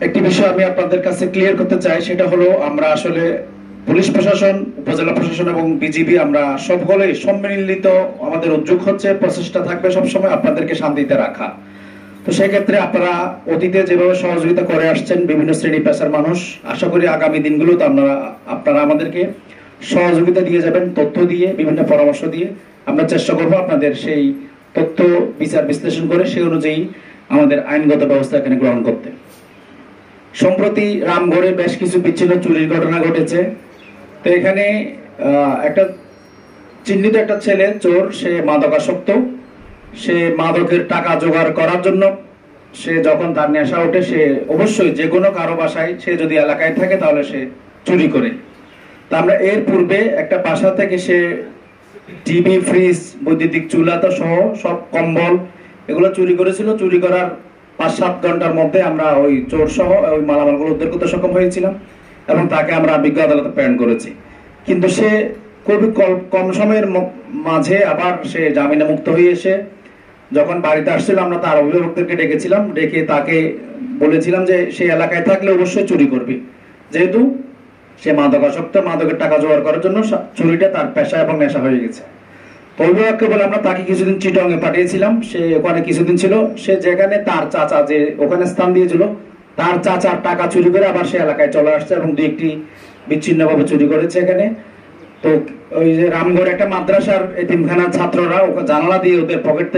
একটি বিষয় আমি আপনাদের কাছে ক্লিয়ার করতে চাই, সেটা হলো আমরা আসলে পুলিশ প্রশাসন, উপজেলা প্রশাসন এবং বিজিবি আমরা সকলে সম্মিলিত আমাদের উদ্যোগ হচ্ছে, প্রচেষ্টা থাকবে সবসময় আপনাদেরকে শান্তিতে রাখা। তো সেক্ষেত্রে আপনারা অতীতে যেভাবে সহযোগিতা করে আসছেন বিভিন্ন শ্রেণী পেশার মানুষ, আশা করি আগামী দিনগুলোতে আপনারা আমাদেরকে সহযোগিতা দিয়ে যাবেন, তথ্য দিয়ে, বিভিন্ন পরামর্শ দিয়ে। আমরা চেষ্টা করব আপনাদের সেই তথ্য বিচার বিশ্লেষণ করে সেই অনুযায়ী আমাদের আইনগত ব্যবস্থা এখানে গ্রহণ করতে। সম্প্রতি রামগড়ে বেশ কিছু বিচ্ছিন্ন চুরির ঘটনা ঘটেছে। তো এখানে একটা চিহ্নিত একটা ছেলে চোর, সে মাদকাসক্ত, সে মাদকের টাকা জোগাড় করার জন্য সে যখন তার নেশা ওঠে, সে অবশ্যই যে কোনো কারো বাসায় সে যদি এলাকায় থাকে তাহলে সে চুরি করে। তা আমরা এর পূর্বে একটা বাসা থেকে সে টিভি, ফ্রিজ, বৈদ্যুতিক চুলা তো সহ সব কম্বল এগুলো চুরি করেছিল। চুরি করার 5-7 ঘন্টার মধ্যে আমরা ওই চোর সহ ওই মালামালগুলো উদ্ধার করতে সক্ষম হয়েছিলাম এবং তাকে আমরা বিজ্ঞ আদালতে প্রেরণ করেছি। কিন্তু সে খুবই কম সময়ের মাঝে আবার সে জামিনে মুক্ত হয়ে এসে যখন বাড়িতে আসছিল, আমরা তার অভিভাবকদেরকে ডেকেছিলাম, ডেকে তাকে বলেছিলাম যে সে এলাকায় থাকলে অবশ্যই চুরি করবে, যেহেতু সে মাদকাসক্ত, মাদকের টাকা জোগাড় করার জন্য চুরিটা তার পেশা এবং নেশা হয়ে গেছে। তো অভিভাবককে বলে আমরা তাকে কিছুদিন চিটংয়ে পাঠিয়েছিলাম, সে ওখানে কিছুদিন ছিল। সে যেখানে তার চাচা যে ওখানে স্থান দিয়েছিল, তার চাচার টাকা চুরি করে আবার সে এলাকায় চলে আসছে এবং 2-1টি বিচ্ছিন্নভাবে চুরি করেছে এখানে। তো ওই যে রামগড় একটা মাদ্রাসার এতিমখানার ছাত্ররা ওকে জানালা দিয়ে ওদের পকেট থেকে